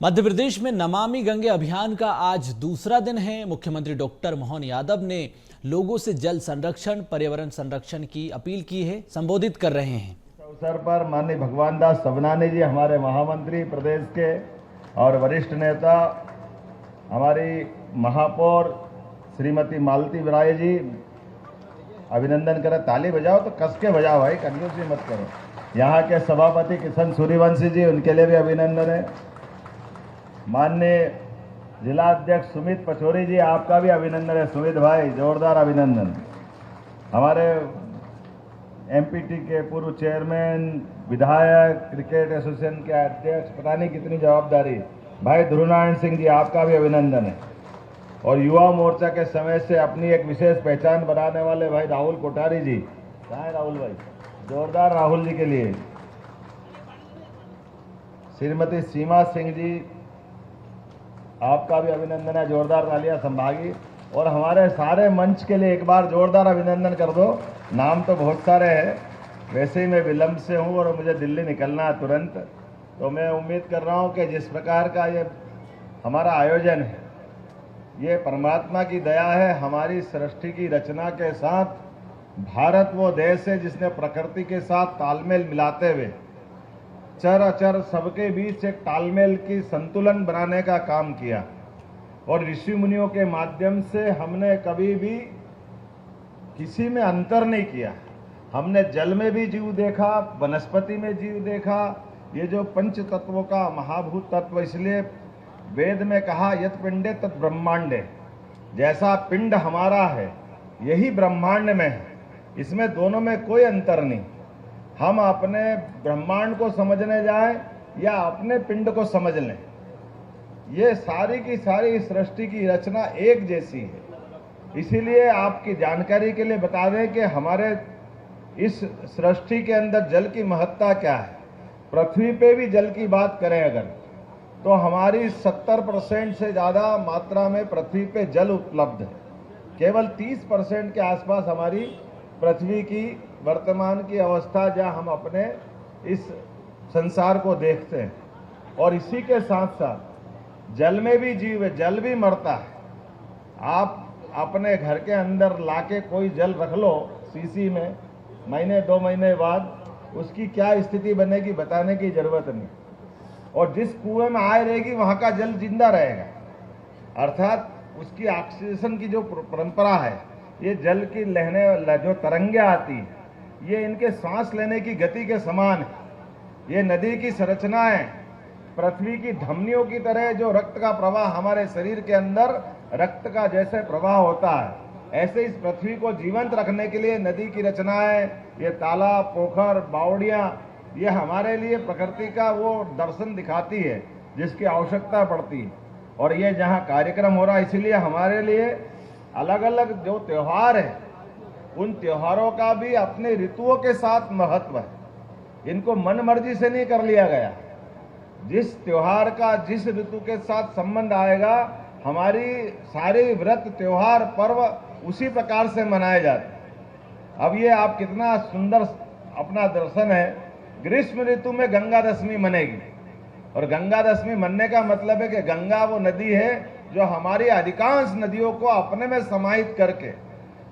मध्य प्रदेश में नमामि गंगे अभियान का आज दूसरा दिन है। मुख्यमंत्री डॉक्टर मोहन यादव ने लोगों से जल संरक्षण, पर्यावरण संरक्षण की अपील की है। संबोधित कर रहे हैं। इस अवसर पर माननीय भगवान दास सबनानी जी, हमारे महामंत्री प्रदेश के और वरिष्ठ नेता, हमारी महापौर श्रीमती मालती राय जी, अभिनंदन करें। ताली बजाओ तो कस के बजाओ भाई, कंजूसी मत करो। यहाँ के सभापति किशन सूर्यवंशी जी, उनके लिए भी अभिनंदन है। माननीय जिला अध्यक्ष सुमित पचौरी जी, आपका भी अभिनंदन है। सुमित भाई, जोरदार अभिनंदन। हमारे एमपीटी के पूर्व चेयरमैन, विधायक, क्रिकेट एसोसिएशन के अध्यक्ष, पता नहीं कितनी जवाबदारी, भाई ध्रुवनारायण सिंह जी, आपका भी अभिनंदन है। और युवा मोर्चा के समय से अपनी एक विशेष पहचान बनाने वाले भाई राहुल कोठारी जी, कहाँ है राहुल भाई? जोरदार राहुल जी के लिए। श्रीमती सीमा सिंह जी, आपका भी अभिनंदन है। जोरदार तालियां संभागी। और हमारे सारे मंच के लिए एक बार जोरदार अभिनंदन कर दो। नाम तो बहुत सारे हैं, वैसे ही मैं विलंब से हूं और मुझे दिल्ली निकलना है तुरंत। तो मैं उम्मीद कर रहा हूं कि जिस प्रकार का ये हमारा आयोजन है, ये परमात्मा की दया है। हमारी सृष्टि की रचना के साथ भारत वो देश है जिसने प्रकृति के साथ तालमेल मिलाते हुए चर अचर सबके बीच एक तालमेल की संतुलन बनाने का काम किया। और ऋषि मुनियों के माध्यम से हमने कभी भी किसी में अंतर नहीं किया। हमने जल में भी जीव देखा, वनस्पति में जीव देखा। ये जो पंच तत्वों का महाभूत तत्व, इसलिए वेद में कहा यत पिंडे तत् ब्रह्मांडे, जैसा पिंड हमारा है यही ब्रह्मांड में है। इसमें दोनों में कोई अंतर नहीं। हम अपने ब्रह्मांड को समझने जाएं या अपने पिंड को समझ लें, ये सारी की सारी सृष्टि की रचना एक जैसी है। इसीलिए आपकी जानकारी के लिए बता दें कि हमारे इस सृष्टि के अंदर जल की महत्ता क्या है। पृथ्वी पे भी जल की बात करें अगर, तो हमारी 70% से ज़्यादा मात्रा में पृथ्वी पे जल उपलब्ध है। केवल 30% के आसपास हमारी पृथ्वी की वर्तमान की अवस्था, जहाँ हम अपने इस संसार को देखते हैं। और इसी के साथ साथ जल में भी जीव है, जल भी मरता है। आप अपने घर के अंदर लाके कोई जल रख लो सीसी में, महीने 2 महीने बाद उसकी क्या स्थिति बनेगी बताने की जरूरत नहीं। और जिस कुएं में आए रहेगी वहां का जल जिंदा रहेगा। अर्थात उसकी ऑक्सीजन की जो परंपरा है, ये जल की लहरें जो तरंगे आती हैं, ये इनके सांस लेने की गति के समान है। ये नदी की संरचनाएं पृथ्वी की धमनियों की तरह, जो रक्त का प्रवाह हमारे शरीर के अंदर रक्त का जैसे प्रवाह होता है, ऐसे इस पृथ्वी को जीवंत रखने के लिए नदी की रचनाएं, ये तालाब, पोखर, बावड़ियां, ये हमारे लिए प्रकृति का वो दर्शन दिखाती है जिसकी आवश्यकता पड़ती है। और ये जहाँ कार्यक्रम हो रहा है, इसीलिए हमारे लिए अलग अलग जो त्योहार है, उन त्योहारों का भी अपने ऋतुओं के साथ महत्व है। इनको मन मर्जी से नहीं कर लिया गया। जिस त्योहार का जिस ऋतु के साथ संबंध आएगा, हमारी सारे व्रत, त्योहार, पर्व उसी प्रकार से मनाए जाते हैं। अब ये आप कितना सुंदर अपना दर्शन है। ग्रीष्म ऋतु में गंगा दशमी मनेगी, और गंगा दशमी मनने का मतलब है कि गंगा वो नदी है जो हमारी अधिकांश नदियों को अपने में समाहित करके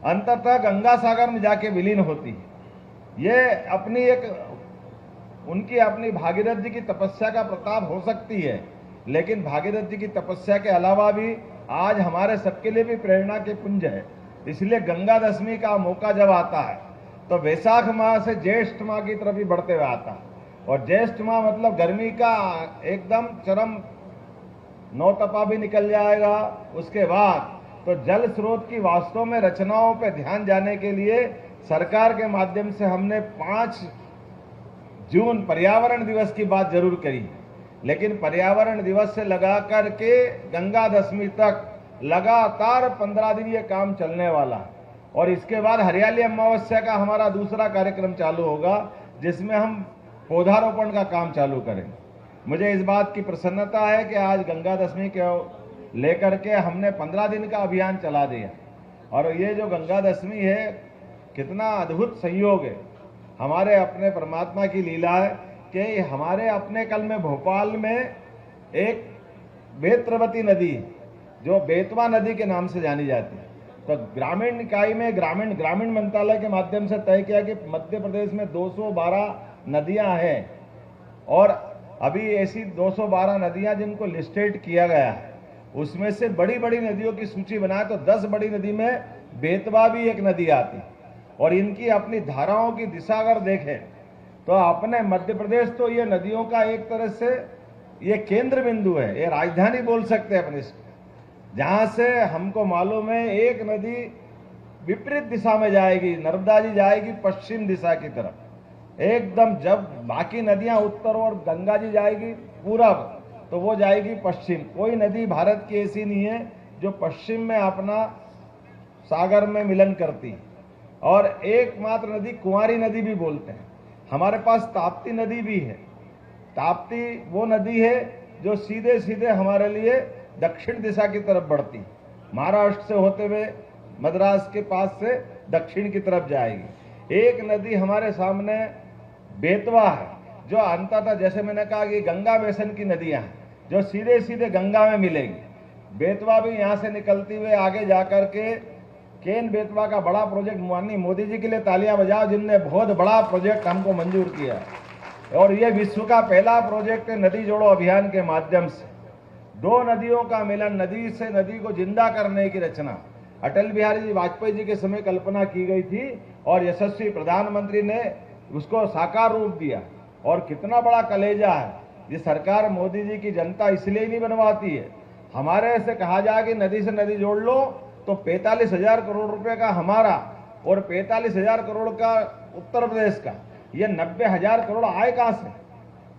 अंततः गंगा सागर में जाके विलीन होती है। ये अपनी एक उनकी अपनी भागीरथ जी की तपस्या का प्रताप हो सकती है, लेकिन भागीरथ जी की तपस्या के अलावा भी आज हमारे सबके लिए भी प्रेरणा के पुंज है। इसलिए गंगा दशमी का मौका जब आता है तो वैशाख माह से ज्येष्ठ माह की तरफ ही बढ़ते हुए आता है। और ज्येष्ठ माह मतलब गर्मी का एकदम चरम नौतपा भी निकल जाएगा। उसके बाद तो जल स्रोत की वास्तव में रचनाओं पे ध्यान जाने के लिए सरकार के माध्यम से हमने 5 जून पर्यावरण दिवस की बात जरूर करी, लेकिन पर्यावरण दिवस से लगा करके गंगा दशमी तक लगातार 15 दिन ये काम चलने वाला है। और इसके बाद हरियाली अमावस्या का हमारा दूसरा कार्यक्रम चालू होगा, जिसमें हम पौधारोपण का काम चालू करेंगे। मुझे इस बात की प्रसन्नता है कि आज गंगा दशमी के लेकर के हमने 15 दिन का अभियान चला दिया। और ये जो गंगा दशमी है, कितना अद्भुत संयोग है। हमारे अपने परमात्मा की लीला है कि हमारे अपने कल में भोपाल में एक बेत्रवती नदी जो बेतवा नदी के नाम से जानी जाती है। तो ग्रामीण निकाय में ग्रामीण मंत्रालय के माध्यम से तय किया कि मध्य प्रदेश में 212 नदियां हैं और अभी ऐसी 212 नदियां जिनको लिस्टेड किया गया है, उसमें से बड़ी बड़ी नदियों की सूची बनाए तो 10 बड़ी नदी में बेतवा भी एक नदी आती है। और इनकी अपनी धाराओं की दिशा अगर देखें तो अपने मध्य प्रदेश तो ये नदियों का एक तरह से ये केंद्र बिंदु है, ये राजधानी बोल सकते हैं अपने, जहां से हमको मालूम है एक नदी विपरीत दिशा में जाएगी, नर्मदा जी जाएगी पश्चिम दिशा की तरफ एकदम, जब बाकी नदियां उत्तर और गंगा जी जाएगी पूरब, तो वो जाएगी पश्चिम। कोई नदी भारत की ऐसी नहीं है जो पश्चिम में अपना सागर में मिलन करती। और एकमात्र नदी कुंवारी नदी भी बोलते हैं। हमारे पास ताप्ती नदी भी है। ताप्ती वो नदी है जो सीधे सीधे हमारे लिए दक्षिण दिशा की तरफ बढ़ती, महाराष्ट्र से होते हुए मद्रास के पास से दक्षिण की तरफ जाएगी। एक नदी हमारे सामने बेतवा है जो अंततः, जैसे मैंने कहा कि गंगा बेसिन की नदियां हैं जो सीधे सीधे गंगा में मिलेंगी। बेतवा भी यहां से निकलती हुए आगे जाकर के केन बेतवा का बड़ा प्रोजेक्ट, माननीय मोदी जी के लिए तालियां बजाओ जिनने बहुत बड़ा प्रोजेक्ट हमको मंजूर किया। और ये विश्व का पहला प्रोजेक्ट है नदी जोड़ो अभियान के माध्यम से। दो नदियों का मिलन, नदी से नदी को जिंदा करने की रचना अटल बिहारी जी वाजपेयी जी के समय कल्पना की गई थी और यशस्वी प्रधानमंत्री ने उसको साकार रूप दिया। और कितना बड़ा कलेजा है ये सरकार मोदी जी की, जनता इसलिए नहीं बनवाती है। हमारे से कहा जाए कि नदी से नदी जोड़ लो तो 45,000 करोड़ रुपए का हमारा और 45,000 करोड़ का उत्तर प्रदेश का, ये 90,000 करोड़ आए कहां से?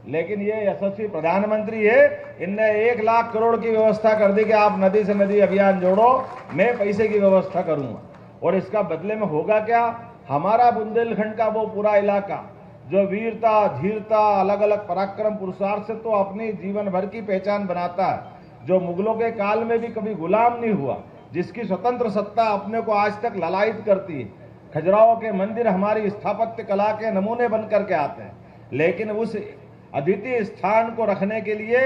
लेकिन ये यशस्वी प्रधानमंत्री है, इनने 1 लाख करोड़ की व्यवस्था कर दी कि आप नदी से नदी अभियान जोड़ो, मैं पैसे की व्यवस्था करूंगा। और इसका बदले में होगा क्या? हमारा बुंदेलखंड का वो पूरा इलाका जो वीरता, धीरता, अलग अलग पराक्रम पुरुषार्थ से तो अपनी जीवन भर की पहचान बनाता है, जो मुगलों के काल में भी कभी गुलाम नहीं हुआ, जिसकी स्वतंत्र सत्ता अपने को आज तक ललायित करती है। खजुराहो के मंदिर हमारी स्थापत्य कला के नमूने बन करके आते हैं। लेकिन उस अद्वितीय स्थान को रखने के लिए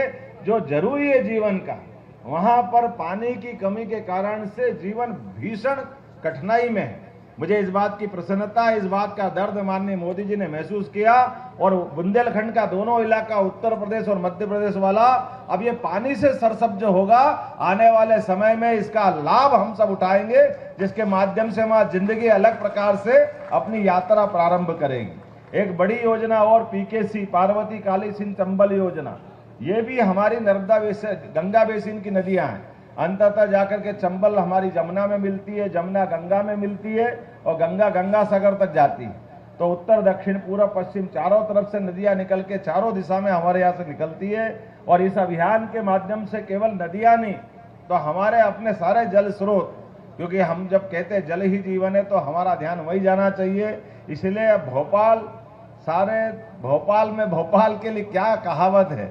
जो जरूरी है जीवन का, वहां पर पानी की कमी के कारण से जीवन भीषण कठिनाई में है। मुझे इस बात की प्रसन्नता, इस बात का दर्द माननीय मोदी जी ने महसूस किया। और बुंदेलखंड का दोनों इलाका, उत्तर प्रदेश और मध्य प्रदेश वाला, अब ये पानी से सरसब्ज होगा। आने वाले समय में इसका लाभ हम सब उठाएंगे, जिसके माध्यम से हमारी जिंदगी अलग प्रकार से अपनी यात्रा प्रारंभ करेगी। एक बड़ी योजना और पीकेसी, पार्वती काली सिंध चंबल योजना, ये भी हमारी नर्मदा बेसिन, गंगा बेसिन की नदियां हैं। अंततः जाकर के चंबल हमारी जमुना में मिलती है, जमुना गंगा में मिलती है और गंगा गंगा सागर तक जाती है। तो उत्तर, दक्षिण, पूर्व, पश्चिम चारों तरफ से नदियां निकल के चारों दिशा में हमारे यहाँ से निकलती है। और इस अभियान के माध्यम से केवल नदियां नहीं तो हमारे अपने सारे जल स्रोत, क्योंकि हम जब कहते हैं जल ही जीवन है तो हमारा ध्यान वही जाना चाहिए। इसलिए भोपाल, सारे भोपाल में, भोपाल के लिए क्या कहावत है,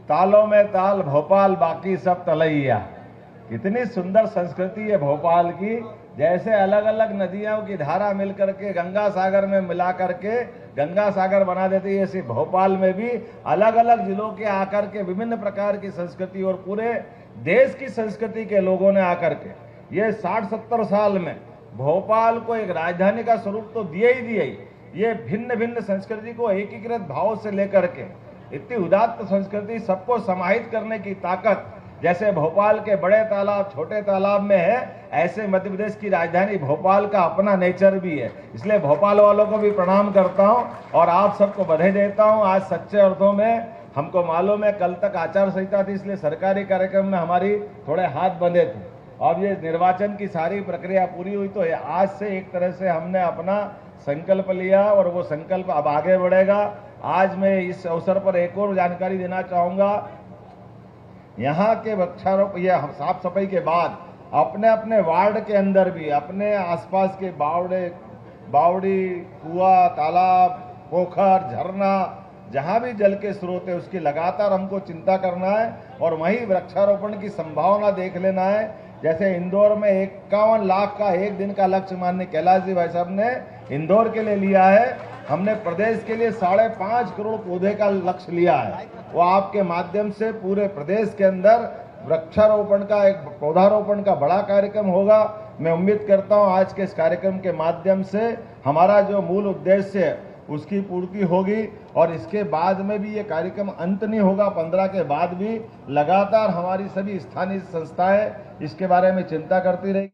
तालों में ताल भोपाल बाकी सब तलैया। कितनी सुंदर संस्कृति है भोपाल की। जैसे अलग अलग नदियों की धारा मिलकर के गंगा सागर में मिला करके गंगा सागर बना देती है, ऐसे भोपाल में भी अलग अलग जिलों के आकर के विभिन्न प्रकार की संस्कृति और पूरे देश की संस्कृति के लोगों ने आकर के ये 60-70 साल में भोपाल को एक राजधानी का स्वरूप तो दिया ही दिया ही, ये भिन्न भिन्न संस्कृति को एकीकृत भाव से लेकर के इतनी उदात्त संस्कृति, सबको समाहित करने की ताकत जैसे भोपाल के बड़े तालाब, छोटे तालाब में है, ऐसे मध्य प्रदेश की राजधानी भोपाल का अपना नेचर भी है। इसलिए भोपाल वालों को भी प्रणाम करता हूं और आप सबको बधाई देता हूं। आज सच्चे अर्थों में हमको मालूम है कल तक आचार संहिता थी, इसलिए सरकारी कार्यक्रम में हमारी थोड़े हाथ बंधे थे। अब ये निर्वाचन की सारी प्रक्रिया पूरी हुई तो आज से एक तरह से हमने अपना संकल्प लिया और वो संकल्प अब आगे बढ़ेगा। आज मैं इस अवसर पर एक और जानकारी देना चाहूंगा। यहाँ के वृक्षारोपण या साफ सफाई के बाद अपने अपने वार्ड के अंदर भी अपने आसपास के बावड़ी, कुआं, तालाब, पोखर, झरना, जहाँ भी जल के स्रोत है उसकी लगातार हमको चिंता करना है और वहीं वृक्षारोपण की संभावना देख लेना है। जैसे इंदौर में 51 लाख का एक दिन का लक्ष्य माननीय कैलाश जी भाई साहब ने इंदौर के लिए लिया है हमने प्रदेश के लिए 5.5 करोड़ पौधे का लक्ष्य लिया है। वो आपके माध्यम से पूरे प्रदेश के अंदर वृक्षारोपण का, एक पौधारोपण का बड़ा कार्यक्रम होगा। मैं उम्मीद करता हूं आज के इस कार्यक्रम के माध्यम से हमारा जो मूल उद्देश्य है उसकी पूर्ति होगी और इसके बाद में भी ये कार्यक्रम अंत नहीं होगा। 15 के बाद भी लगातार हमारी सभी स्थानीय संस्थाएं इसके बारे में चिंता करती रहेगी।